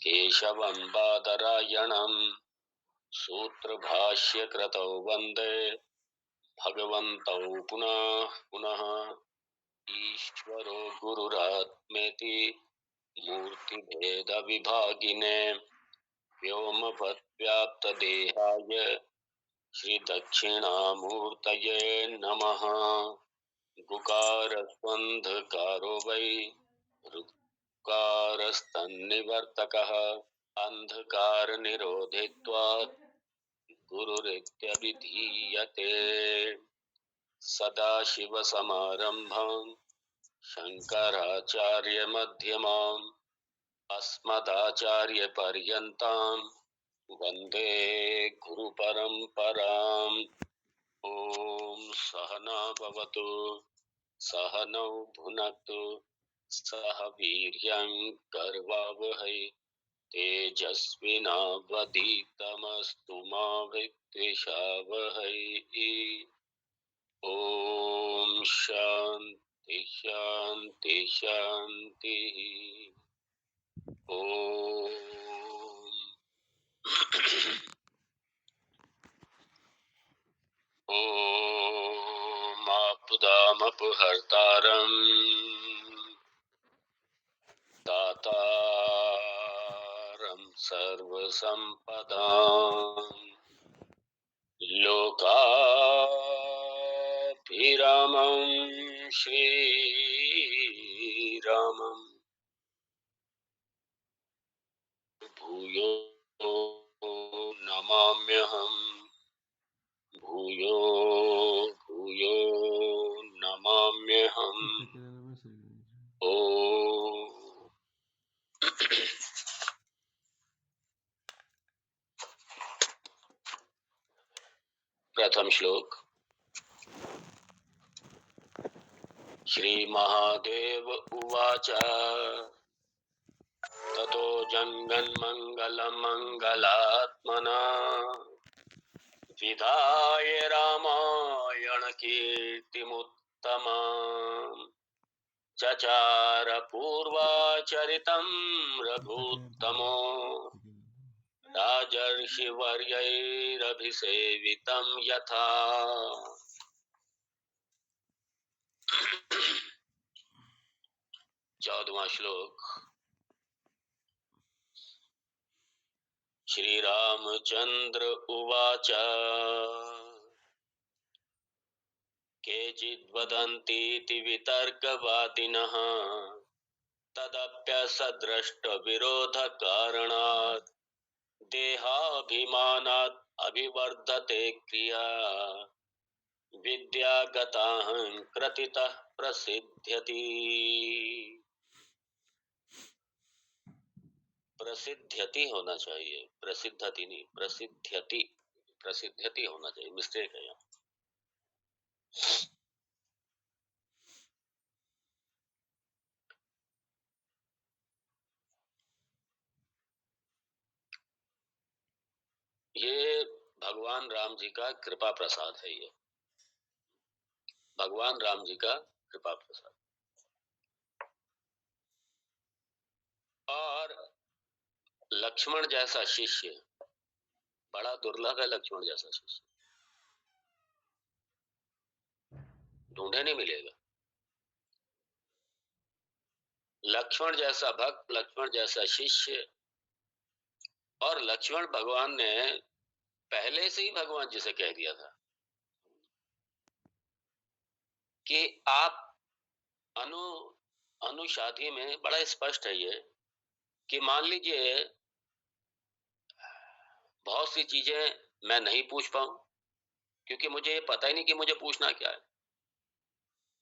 केशवं बादरायणं सूत्रभाष्यकृतौ वन्दे भगवन्तौ पुनः पुनः। ईश्वरो गुरुरात्मेति मूर्तिभेदविभागिने व्योमवद्व्याप्तदेहाय श्रीदक्षिणामूर्तये नमः। गुकारस्वन्धकारो वै ऋकारस्तन्निवर्तकः अन्धकारनिरोधित्वात् गुरुरित्यभिधीयते। सदाशिवसमारम्भाम् शङ्कराचार्यमध्यमाम् अस्मदाचार्यपर्यन्ताम् वन्दे गुरुपरम्पराम्। ॐ सहना भवतु सहनौ भुनक्तु सह वीर्यं कर्वावहै तेजस्विनावधीतमस्तु मा विद्विषावहै। ॐ शान्ति शान्ति शान्तिः। ॐ आपुदामपुहर्तारम् दातारं सर्वसम्पदाम् लोकाभिरामं श्रीरामं भूयो नमाम्यहम् भूयो भूयो नमाम्यहम्। ॐ प्रथम श्लोक। श्री महादेव उवाच ततो जङ्गन्मङ्गलमङ्गलात्मना विधाय रामायण कीर्तिमुत्तमाम् चचार पूर्वाचरितं रघुत्तमो राजर्षिवर्यैरभिसेवितं यथा। 14वां श्लोक। श्री रामचंद्र उवाच केचिद्वदन्तीति वितर्कवादिनः तदप्यसदृष्टविरोधकारणात् देहाभिमानात् अभिवर्धते क्रिया विद्यागताहंकृतितः प्रसिद्ध्यति। प्रसिद्ध्यति होना चाहिए, प्रसिद्धति नहीं, प्रसिद्ध्यति, प्रसिद्ध्यति होना चाहिए, मिस्टेक है यहाँ। ये भगवान राम जी का कृपा प्रसाद है। ये भगवान राम जी का कृपा प्रसाद। और लक्ष्मण जैसा शिष्य बड़ा दुर्लभ है। लक्ष्मण जैसा शिष्य ढूंढे नहीं मिलेगा। लक्ष्मण जैसा भक्त, लक्ष्मण जैसा शिष्य। और लक्ष्मण भगवान ने पहले से ही भगवान जी से कह दिया था कि आप अनुशादी में बड़ा स्पष्ट है ये कि मान लीजिए बहुत सी चीजें मैं नहीं पूछ पाऊं क्योंकि मुझे ये पता ही नहीं कि मुझे पूछना क्या है।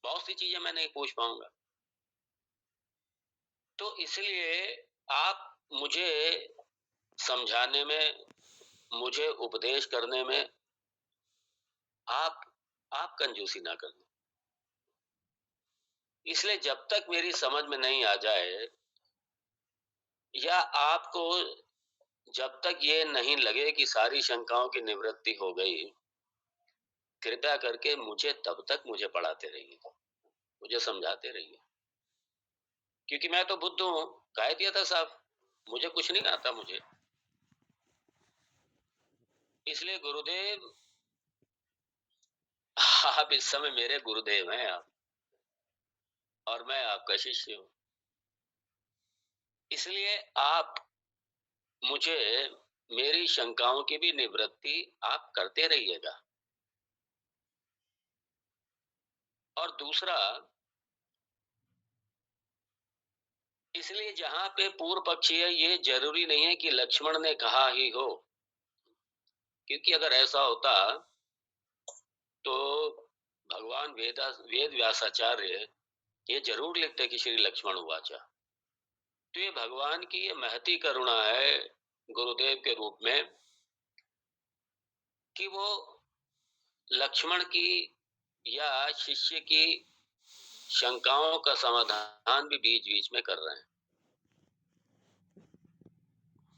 बहुत सी चीजें मैं नहीं पूछ पाऊंगा, तो इसलिए आप मुझे समझाने में, मुझे उपदेश करने में आप कंजूसी ना करना। इसलिए जब तक मेरी समझ में नहीं आ जाए या आपको जब तक ये नहीं लगे कि सारी शंकाओं की निवृत्ति हो गई, कृपया करके मुझे तब तक मुझे पढ़ाते रहिए, मुझे समझाते रहिए, क्योंकि मैं तो बुद्ध हूं, कह दिया था साहब। मुझे कुछ नहीं आता मुझे। इसलिए गुरुदेव, आप इस समय मेरे गुरुदेव हैं आप, और मैं आपका शिष्य हूँ। इसलिए आप मुझे मेरी शंकाओं की भी निवृत्ति आप करते रहिएगा। और दूसरा, इसलिए जहां पे पूर्व पक्षी है, ये जरूरी नहीं है कि लक्ष्मण ने कहा ही हो, क्योंकि अगर ऐसा होता तो भगवान वेद व्यासाचार्य ये जरूर लिखते कि श्री लक्ष्मण उवाचा। तो ये भगवान की ये महती करुणा है गुरुदेव के रूप में, कि वो लक्ष्मण की या शिष्य की शंकाओं का समाधान भी बीच बीच में कर रहे हैं।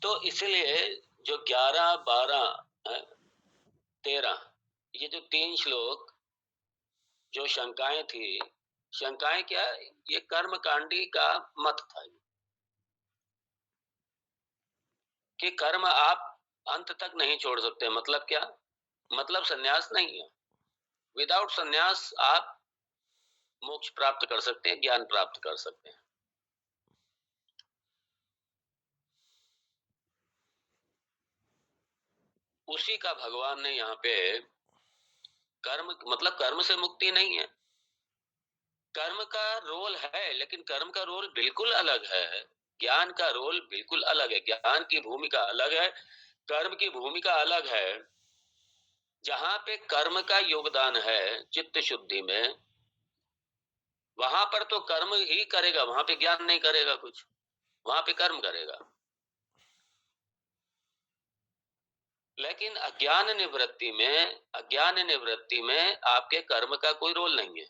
तो इसलिए जो 11, 12, 13, ये जो 3 श्लोक जो शंकाएं थी, शंकाएं क्या, ये कर्मकांडी का मत था कि कर्म आप अंत तक नहीं छोड़ सकते। मतलब क्या? मतलब सन्यास नहीं है। विदाउट सन्यास आप मोक्ष प्राप्त कर सकते हैं, ज्ञान प्राप्त कर सकते हैं। उसी का भगवान ने यहाँ पे कर्म, मतलब कर्म से मुक्ति नहीं है। कर्म का रोल है, लेकिन कर्म का रोल बिल्कुल अलग है। ज्ञान का रोल बिल्कुल अलग है। ज्ञान की भूमिका अलग है, कर्म की भूमिका अलग है। जहां पे कर्म का योगदान है चित्त शुद्धि में, वहां पर तो कर्म ही करेगा, वहां पे ज्ञान नहीं करेगा कुछ, वहां पे कर्म करेगा। लेकिन अज्ञान निवृत्ति में आपके कर्म का कोई रोल नहीं है।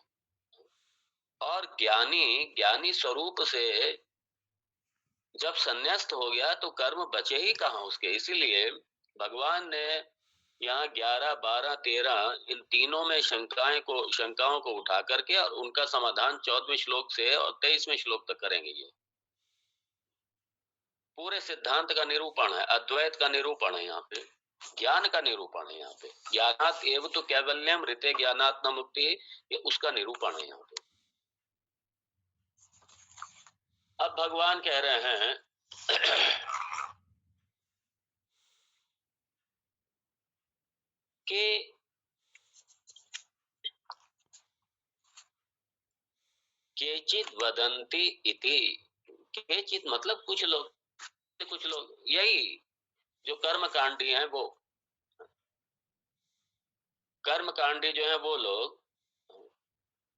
और ज्ञानी स्वरूप से जब संन्यास्त हो गया तो कर्म बचे ही कहां उसके। इसीलिए भगवान ने यहाँ 11, 12, 13 इन तीनों में शंकाओं को उठा करके और उनका समाधान 14वें श्लोक से और 23वें श्लोक तक करेंगे। ये पूरे सिद्धांत का निरूपण है, अद्वैत का निरूपण है, यहाँ पे ज्ञान का निरूपण है। यहाँ पे ज्ञानात एव तो कैवल्यम ऋते ज्ञानात न मुक्ति, ये उसका निरूपण है यहाँ पे। अब भगवान कह रहे हैं कि केचित वदंती इति। केचित मतलब कुछ लोग यही जो कर्मकांडी हैं, वो कर्मकांडी जो है वो लोग,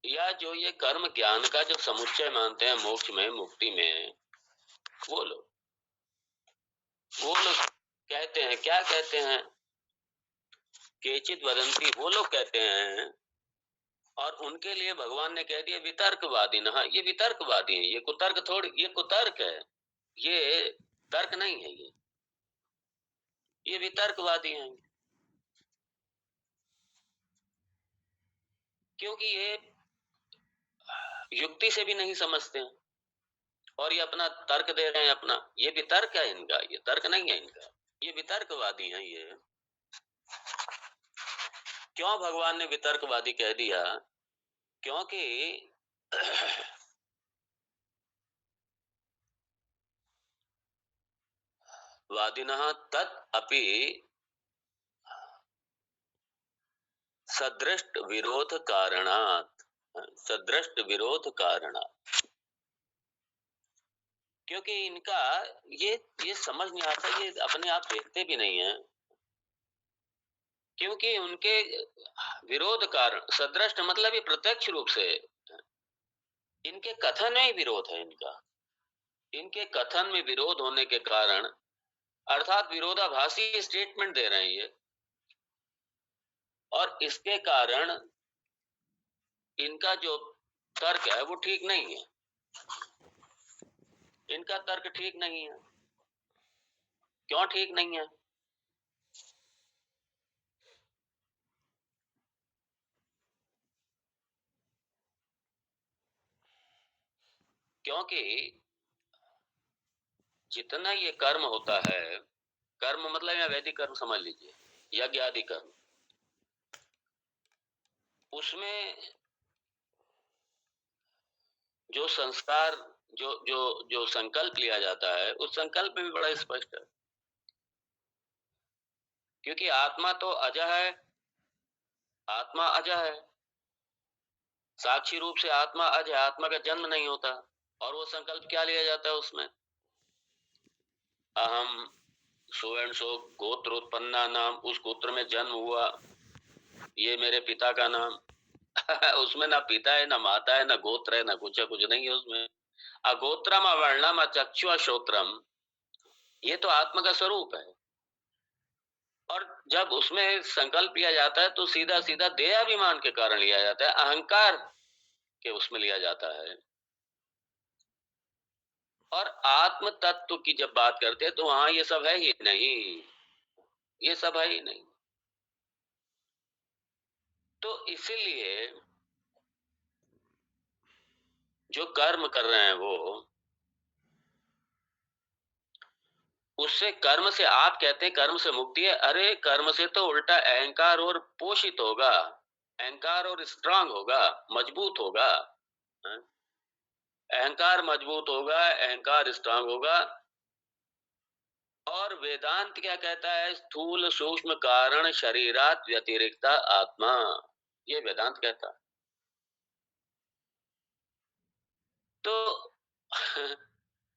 या जो ये कर्म ज्ञान का जो समुच्चय मानते हैं मोक्ष में, मुक्ति में, वो लोग कहते हैं, क्या कहते हैं? केचित वदंती, वो लोग कहते हैं, और उनके लिए भगवान ने कह दिया वितर्कवादी। ना, ये वितर्कवादी है, ये कुतर्क थोड़ी, ये कुतर्क है, ये तर्क नहीं है, ये वितर्कवादी हैं। क्योंकि ये युक्ति से भी नहीं समझते हैं, और ये अपना तर्क दे रहे हैं अपना। ये वितर्क है इनका, ये तर्क नहीं है इनका, ये वितर्कवादी हैं ये। क्यों भगवान ने वितर्कवादी कह दिया? क्योंकि वादिनः तत् अपि सदृष्ट विरोध कारणात्, सदृष्ट विरोध कारणात्। क्योंकि इनका ये समझ नहीं आता, ये अपने आप देखते भी नहीं है। क्योंकि उनके विरोध कारण, सदृष्ट मतलब ये प्रत्यक्ष रूप से इनके कथन में विरोध है इनका। इनके कथन में विरोध होने के कारण, अर्थात विरोधाभासी स्टेटमेंट दे रहे हैं ये, और इसके कारण इनका जो तर्क है वो ठीक नहीं है। इनका तर्क ठीक नहीं है। क्यों ठीक नहीं है? क्योंकि जितना ये कर्म होता है, कर्म मतलब या वैदिक कर्म समझ लीजिए, यज्ञ आदि कर्म, उसमें जो संस्कार, जो जो जो संकल्प लिया जाता है, उस संकल्प में भी बड़ा स्पष्ट है, क्योंकि आत्मा तो अजह है, आत्मा अजह है, साक्षी रूप से आत्मा अज है, आत्मा का जन्म नहीं होता। और वो संकल्प क्या लिया जाता है उसमें, अहम सो एंड सो गोत्र उत्पन्ना नाम, उस गोत्र में जन्म हुआ, ये मेरे पिता का नाम। उसमें ना पिता है, ना माता है, ना गोत्र है, ना कुछ है, कुछ नहीं है उसमें। अगोत्रम अवर्णम अचक्षु श्रोत्रम, ये तो आत्मा का स्वरूप है। और जब उसमें संकल्प लिया जाता है तो सीधा सीधा देहाभिमान के कारण लिया जाता है, अहंकार के उसमें लिया जाता है। और आत्म तत्व की जब बात करते हैं तो वहां ये सब है ही नहीं, ये सब है ही नहीं। तो इसीलिए जो कर्म कर रहे हैं वो, उससे कर्म से आप कहते हैं कर्म से मुक्ति है, अरे कर्म से तो उल्टा अहंकार और पोषित होगा, अहंकार और स्ट्रांग होगा, मजबूत होगा। अहंकार मजबूत होगा, अहंकार स्ट्रांग होगा। और वेदांत क्या कहता है, स्थूल सूक्ष्म कारण शरीरात व्यतिरिक्त आत्मा, ये वेदांत कहता है। तो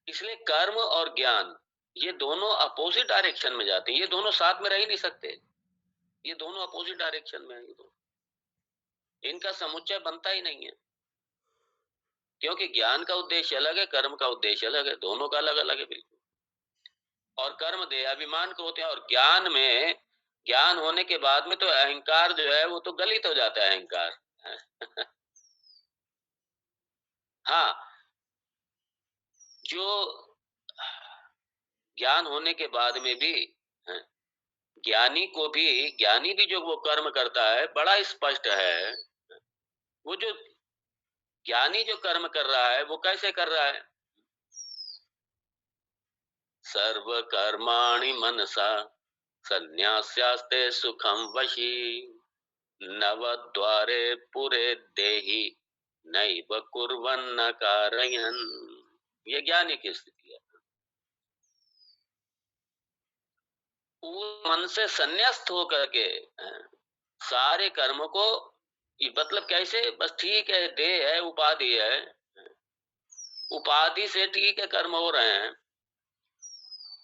इसलिए कर्म और ज्ञान ये दोनों अपोजिट डायरेक्शन में जाते हैं, ये दोनों साथ में रह ही नहीं सकते, ये दोनों अपोजिट डायरेक्शन में है, ये दोनों, इनका समुच्चय बनता ही नहीं है। क्योंकि ज्ञान का उद्देश्य अलग है, कर्म का उद्देश्य अलग है, दोनों का अलग अलग है बिल्कुल। और कर्म देहाभिमान को होते हैं, और ज्ञान में, ज्ञान होने के बाद में तो अहंकार जो है वो तो गलित हो जाता है, अहंकार। हाँ, जो ज्ञान होने के बाद में भी ज्ञानी को भी, ज्ञानी भी जो वो कर्म करता है बड़ा स्पष्ट है। वो जो ज्ञानी जो कर्म कर रहा है वो कैसे कर रहा है, सर्व कर्माणि मनसा संन्यास्यास्ते सुखम वशी, नवद्वारे पुरे देहि नैव कुर्वन्न कारयन्, ये ज्ञानी की स्थिति है। वो मन से संन्यास्त होकर के सारे कर्म को, मतलब कैसे, बस ठीक है, देह है, उपाधि है, उपाधि से ठीक है कर्म हो रहे हैं।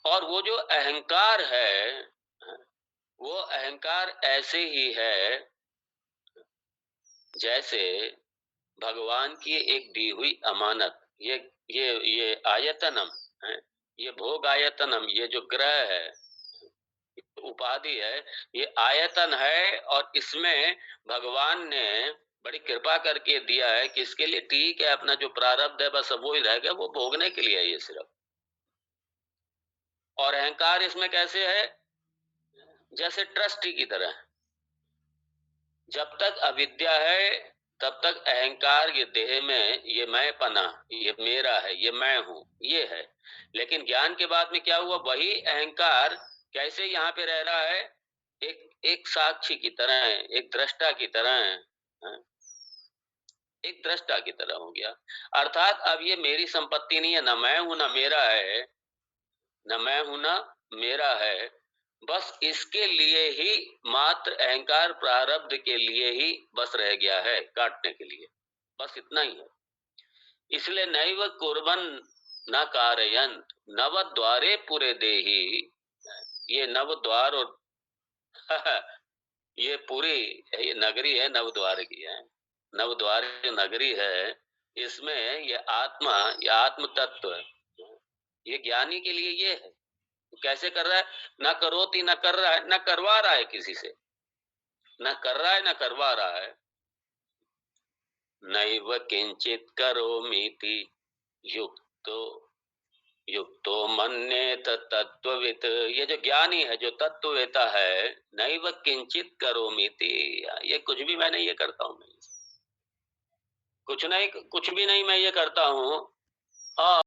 और वो जो अहंकार है, वो अहंकार ऐसे ही है जैसे भगवान की एक दी हुई अमानत, ये आयतनम है, ये भोग आयतनम, ये जो ग्रह है, उपाधि है, ये आयतन है। और इसमें भगवान ने बड़ी कृपा करके दिया है कि इसके लिए ठीक है, अपना जो प्रारब्ध है बस वो ही रहेगा, वो भोगने के लिए है ये सिर्फ। और अहंकार इसमें कैसे है, जैसे ट्रस्टी की तरह, जब तक अविद्या है तब तक अहंकार ये देह में, ये मैं पना, ये मेरा है, ये मैं हूं, ये है। लेकिन ज्ञान के बाद में क्या हुआ, वही अहंकार कैसे यहाँ पे रह रहा है, एक एक साक्षी की तरह है, एक दृष्टा की तरह है, एक दृष्टा की तरह हो गया। अर्थात अब ये मेरी संपत्ति नहीं है, ना मैं हूं ना मेरा है, न मैं हूं ना मेरा है, बस इसके लिए ही, मात्र अहंकार प्रारब्ध के लिए ही बस रह गया है, काटने के लिए, बस इतना ही है। इसलिए नैव कुर्बन न कारयन नव द्वारे पूरे देही, ये नव द्वार और ये पूरी, ये नगरी है, नव द्वार की है, नव द्वार की नगरी है। इसमें ये आत्मा, ये आत्म तत्व, ये ज्ञानी के लिए ये है। कैसे कर रहा है, ना करोती, ना कर रहा है, ना करवा रहा है किसी से, ना कर रहा है ना करवा रहा है। नैव किंचित करोमीति युक्तो युक्तो मन्येत तत्ववित्, ये जो ज्ञानी है, जो तत्ववेता है, नैव किंचित करोमीति, ये कुछ भी मैं नहीं ये करता हूं, मैं कुछ नहीं, कुछ भी नहीं मैं ये करता हूं। और